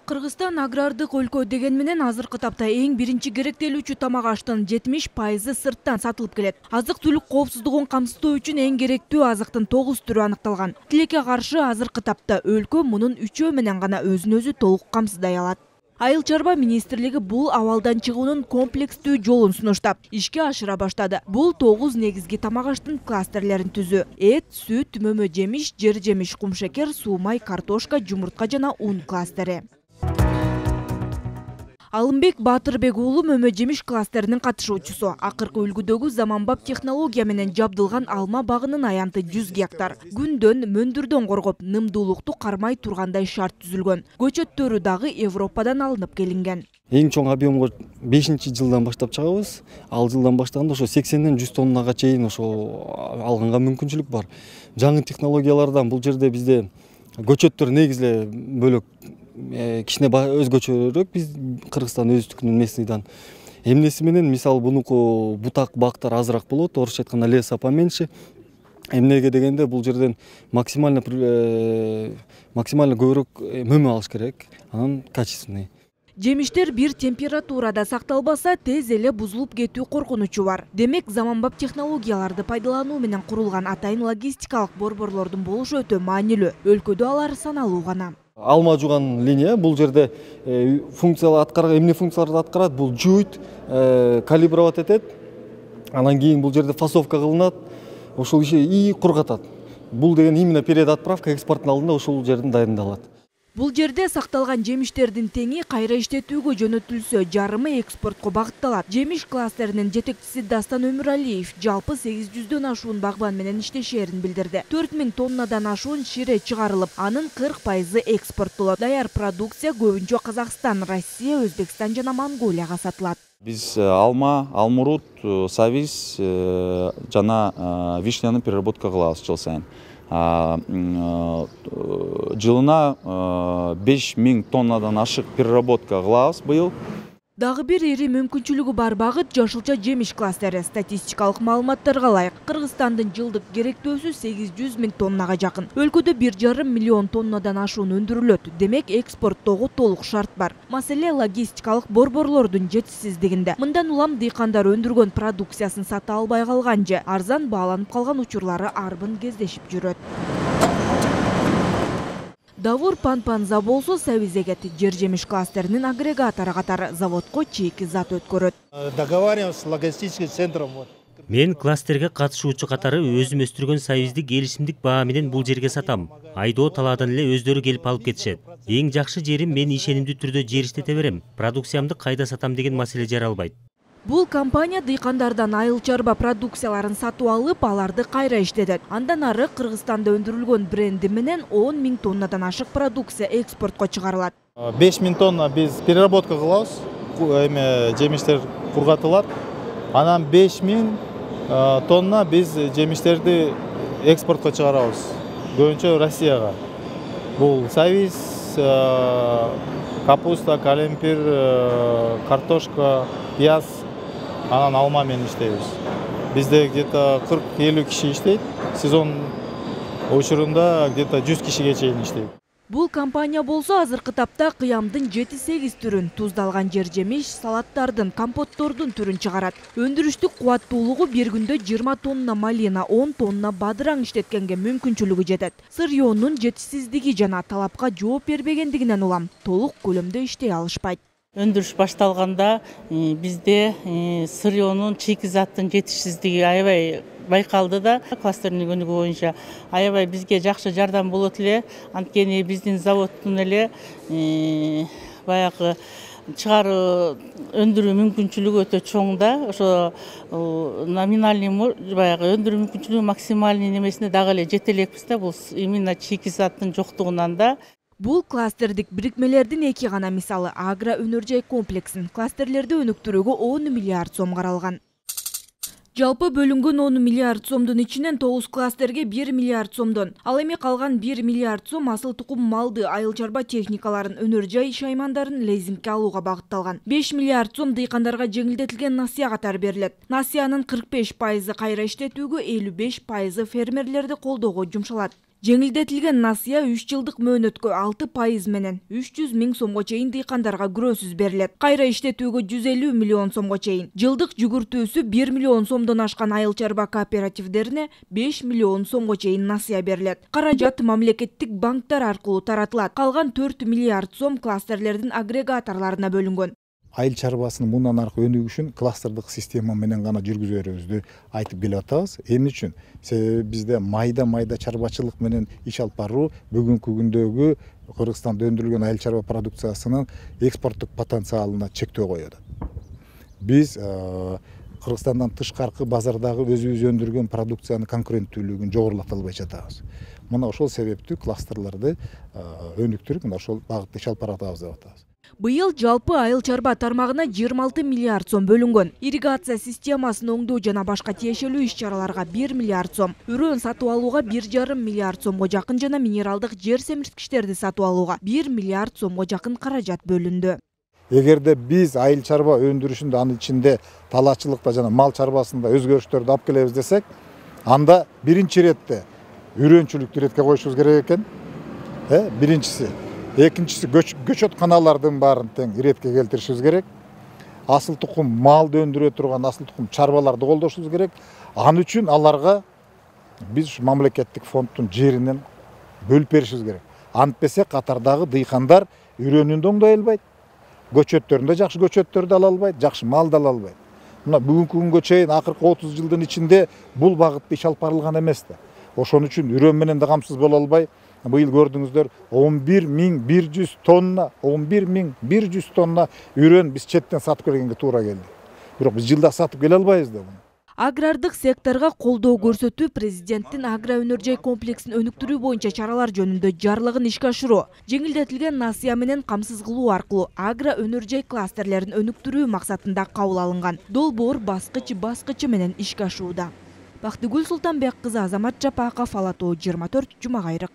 Кыргызстан агрардык өлкө деген менен азыркы тапта эң биринчи керектелүүчү тамак аштын 70% сырттан сатылып келет. Азык-түлүк коопсуздугун камсыздоо үчүн эң керектүү азыктын 9 түрү аныкталган. Тилекке каршы азыркы тапта өлкө мунун 3 менен гана өзүн өзү толук камсыздай алат. Айыл чарба министрлиги бул абалдан чыгуунун комплекстүү жолун сунуштап, ишке ашыра баштады. Бул 9 негизги тамак аштын кластерлерин түзүү. Эт, сүт, мөмө жемиш, жер жемиш, кумшекер, суумай, картошка, жумуртка жана ун кластери. Алымбек Батырбек уулу мөмө жемиш кластеринин катышуучусу. Акыркы үлгүдөгү заманбап технология менен жабдылган алма багынын аянты 100 гектар. Күндөн, мөндүрдөн коргоп, нымдуулукту кармай тургандай шарт түзүлгөн. Көчөттөрү дагы Европадан алынып келинген. Эң чоң объемго 5-жылдан баштап чыгабыз. Ал жылдан баштаганда ошо 80-ден 100 тоннага чейин ошо алганга мүмкүнчүлүк бар. Жаңы технологиялардан бул жерде бизде көчөттөр негизле бөлөк кичине өзгөчөрөөк биз Кыргызстан өзүнүн местныйдан. Эмнеси менен мисалы бунуку бутак бактар азыраак болот, орусча айтканда леса поменьше. Эмнеге дегенде бул жерден максимально көбүрөөк мөмө алыш керек, анан качественный. Жемиштер бир температурада сакталбаса, тез эле бузулуп кетүү коркунучу бар. Демек, заманбап технологияларды пайдалануу менен курулган атайын логистикалык борборлордун болушу өтө маанилүү. Өлкөдө алар саналуу гана. Алма жуган линия бул жерде эмне функцияларды аткарат? Бул жуйт, калибровать этет. Анан кийин бул жерде фасовка кылынат. Ошол иши ии кургатат. Бул деген именно переотправка экспорттун алдында ошол жерден дайындалат. Бул жерде сакталган жемиштердин теңи кайра иштетүүгө жөнөтүлсө, жарымы экспортко багытталат. Жемиш кластеринин жетекчиси Дастан Өмүралиев жалпы 800дөн ашуун багбан менен иштешерин билдирди. 4000 тоннадан ашуун шире чыгарылып, анын 40% экспорттолот. Даяр продукция көбүнчө Казакстан, Россия, Өзбекстан жана Монголияга сатылат. Биз алма, алмурут, савиз жана вишняны переработка кылабыз жыл сайын. Жылына 5000 тоннадан ашык переработка кылабыз быйыл. Дагы бир ири мүмкүнчүлүгү бар багыт жашылча жемиш кластери. Статистикалык маалыматтарга ылайык, Кыргызстандын жылдык керектөөсү 800 000 тоннага жакын. Өлкөдө 1,5 миллион тоннадан ашуун өндүрүлөт. Демек, экспорттоого толук шарт бар. Маселе логистикалык борборлордун жетишсиздигинде. Мындан улам дыйкандар өндүргөн продукциясын сата албай калган же арзан бааланып калган учурлары арбын кездешип жүрөт. Давур Панпанза болсо сабиз эгет. Жер жемиш кластеринин агрегатору катары заводко чийки зат өткөрөт. Договариваемся с логистическим центром. Мен кластерге катышуучу катары өзүм өстүргөн сабизди келишимдик баа менен бул жерге сатам. Айдоо талаадан эле өздөрү келип алып кетишет. Эң жакшы жерим мен ишенимдүү түрдө жер иштете берем. Продукциямды кайда сатам деген маселе жаралбайт. Бул компания дыйкандардан айыл чарба продукцияларын сатып алып, аларды кайра иштетет. Андан ары Кыргызстанда өндүрүлгөн бренди менен 10 000 тоннадан ашык продукция экспортко чыгарылат. 5000 тонна биз переработка кылабыз, жемиштер кургатылат. Анан 5000 тонна биз жемиштерди экспортко чыгарабыз. Көбүнчө Россияга. Бул савиз, капуста, калемпир, картошка, пияз. Анан алма менен иштейбиз. Бизде где-то 40-50 киши иштейт. Сезон учурунда где-то 100 кишиге чейин иштейт. Бул компания болсо азыркы тапта кыямдын 7-8 түрүн, туздалган жер жемиш, салаттардын, компоттордун түрүн чыгарат. Өндүрүштүк кубаттуулугу бир күндө 20 тонна малина, 10 тонна бадыраң иштеткенге мүмкүнчүлүгү жетет. Сырьёонун жетишсиздиги жана талапка жооп бербегендигинен улам толук көлөмдө иштей алышпайт. Өндүрүш башталганда бизде сырьёонун чийки заттын жетишсиздиги аябай байкалды да. Кластердин өнүгүү боюнча аябай бизге жакшы жардам болот эле. Анткени биздин заводдун эле баягы чыгаруу өндүрүү мүмкүнчүлүгү өтө чоң да. Ошо номинальный баягы өндүрүү мүмкүнчүлүгү максимальный немесине дагы эле жете элекпиз да. Бул именно чийки заттын жоктугунан да. Бул кластердик бирикмелердин эки гана мисалы. Агро өнөр-жай комплексин кластерлерди өнүктүрүүгө 10 миллиард сом каралган. Жалпы бөлүнгөн 10 миллиард сомдун ичинен 9 кластерге 1 миллиард сомдон. Ал эми калган 1 миллиард сом асыл тукум малды, айыл чарба техникаларын, өнөр-жай шаймандарын лизингке алууга багытталган. 5 миллиард сом дыйкандарга жеңилдетилген насыя катары берилет. Насыянын 45% кайра иштетүүгө, 55% фермерлерди колдоого жумшалат. Жеңилдетилген насыя 3 жылдык мөөнөткө 6% менен 300 000 сомго чейин дыйкандарга күрөөсүз берилет. Кайра иштетүүгө 150 миллион сомго чейин. Жылдык жүгүртүүсү 1 миллион сомдон ашкан айыл чарба кооперативдерине 5 миллион сомго чейин насыя берилет. Каражат мамлекеттик банктар аркылуу таратылат. Калган 4 миллиард сом кластерлердин агрегаторлоруна бөлүнгөн. Айыл чарбасынын мындан аркы өнүгүү үчүн кластердик система менен гана жүргүзөрүбүздү айтып келип атабыз. Эмне үчүн? Себеби бизде майда чарбачылык менен иш алып баруу бүгүнкү күндөгү Кыргызстанда өндүрүлгөн айыл чарба продукциясынын экспорттук потенциалына чектөө коюп атат. Биз Кыргызстандан тышкаркы базардагы өзүбүз өндүргөн продукциянын конкуренттүүлүгүн жогорулата албай жатабыз. Мына ошол себептүү кластерлерди өнүктүрүп, мына ошол багытта иш алып баратабыз деп атабыз. Быйыл жалпы айыл чарба тармагына 26 миллиард сом бөлүнгөн. Ирригация системасын оңдоо жана башка тиешелүү иш-чараларга 1 миллиард сом, үрөөн сатып алууга 1,5 миллиард сомго жакын жана минералдык жер семирткичтерди сатып алууга 1 миллиард сомго жакын каражат бөлүндү. Эгерде биз айыл чарба өндүрүшүндө анын ичинде талаачылыкта жана мал чарбасында өзгөрүштөрдү алып келебиз десек, анда биринчи иретте үрөөнчүлүктү иретке коюшубуз керек экен. Биринчиси. Экинчиси көчөт каналардын баарын тең иретке келтиришибиз керек. Асыл тукум малды өндүрө турган асыл тукум чарбаларды колдошубуз керек. Аны үчүн аларга биз мамлекеттик фонддун жеринен бөлүп беришибиз керек. Антпесе катардагы дыйкандар үрөөнүн оңдой албайт. Көчөттөрүндө жакшы көчөттөрдү ала албайт, жакшы малды ала албайт. Мына бүгүнкү күнгө чейин акыркы 30 жылдын ичинде бул багытта иш алып барылган эмес да. Ошон үчүн үрөөн менен да камсыз боло албай, быйыл көрдүңүздөр 11.100 тонна үрөөн биз четтен сатып келгенге туура келди. Бирок биз жылда сатып келе албайбыз да буну. Агрардык секторго колдоо көрсөтүү президенттин агро өнөр жай комплексин өнүктүрүү боюнча чаралар жөнүндө жарлыгын ишке ашыруу, жеңилдетилген насыя менен камсыз кылуу аркылуу агро өнөр жай кластерлерин өнүктүрүү максатында кабыл алынган. Долбоор баскычы менен ишке ашууда. Бактыгүл Султанбек кызы, Азамат Жапаков, Ала Тоо 24, Жумагайрык.